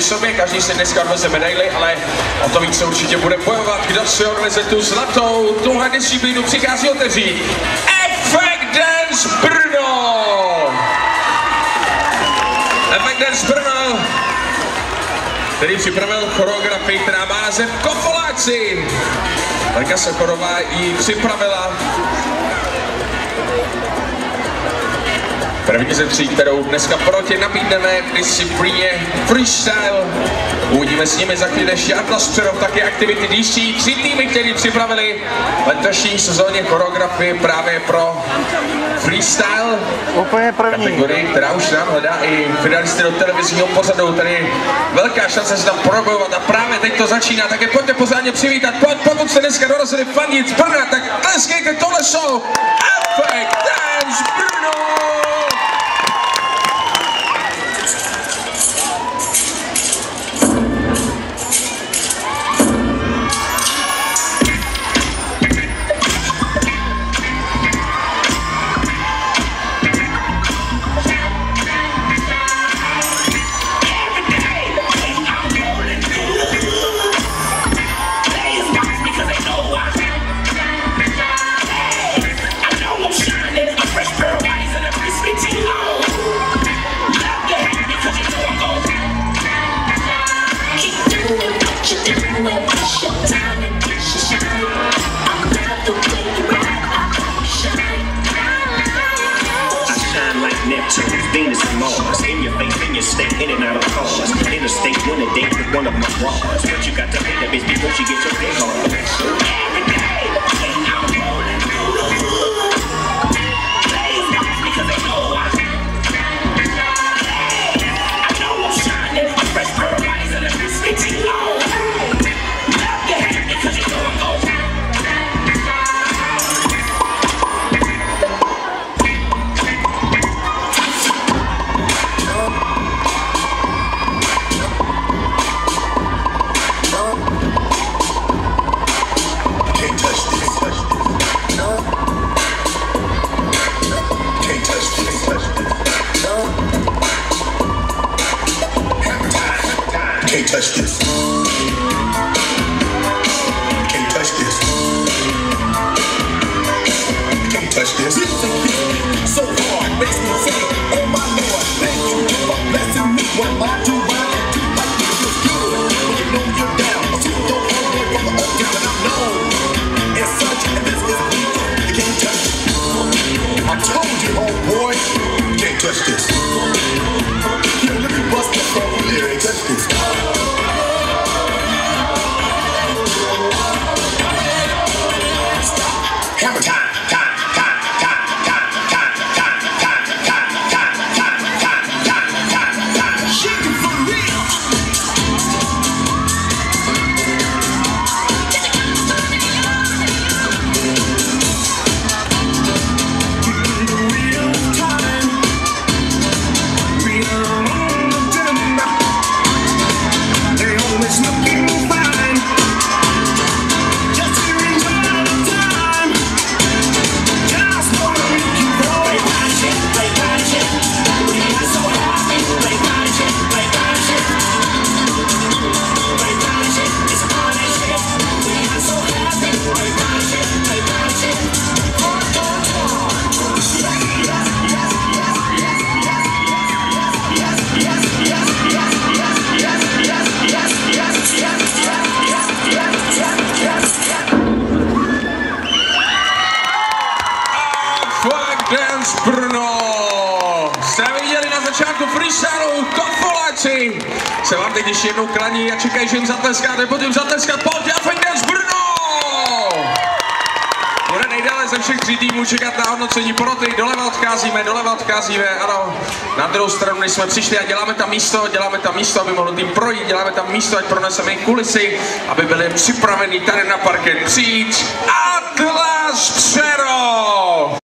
sobě, každý si dneska odveze medaili, ale o to víc se určitě bude bojovat, kdo si odveze tu zlatou. Tuhle disciplínu přichází otevřít Effect Dance Brno! Effect Dance Brno, který připravil choreografii, která má název Kofoláci. Lenka Sokorová ji připravila. První ze tří, kterou dneska proti nabídneme v disciplíně freestyle. Uvidíme s nimi za chvíli Jarda Střerov, taky aktivity DC. 3 týmy, které připravili letošní sezóně choreografii právě pro freestyle. Úplně první. Kategorii, která už nám hledá i finalisty do televizního pořadu. Tady velká šance se tam probojovat a právě teď to začíná. Tak je pojďte pořádně přivítat. Pokud jste dneska dorazili fandit z Brna, tak tleskejte, tohle jsou Effect Dance Brno! Venus and Mars, in your face, in your state, in and out of cars. In a state, win a date with one of my bras. But you got to pay that bitch before she gets your head hard. Every day, I'm rolling through the hood. Players nice because they know I know I'm shining, I'm fresh pearlized and I'm spitting low. Love your hand because you know I'm gold. Can't touch this. Can't touch this. Can't touch this. So hard, makes me say, oh my Lord, thank you for blessing me. What am I doing? Like this is good. When you know you're down, I see don't all the way from the up down, and I'm known as such, and this is legal. You can't touch it. I told you, oh boy, can't touch this. You look at bust the phone lyrics, touch this. Hammer time. Dance Brno! Jste viděli na začátku freestylu Kofoláci! Se vám teď ještě jednou klaní a čekají, že jim zatleskáte, potom zatleskat, pojď Effect Dance Brno! Bude nejdále ze všech 3 týmů čekat na hodnocení poroty, doleva odcházíme, ano. Na druhou stranu, než jsme přišli a děláme tam místo, aby mohl tým projít, děláme tam místo, ať proneseme i kulisy, aby byli připraveni tady na parket přijít Atlas Přerov!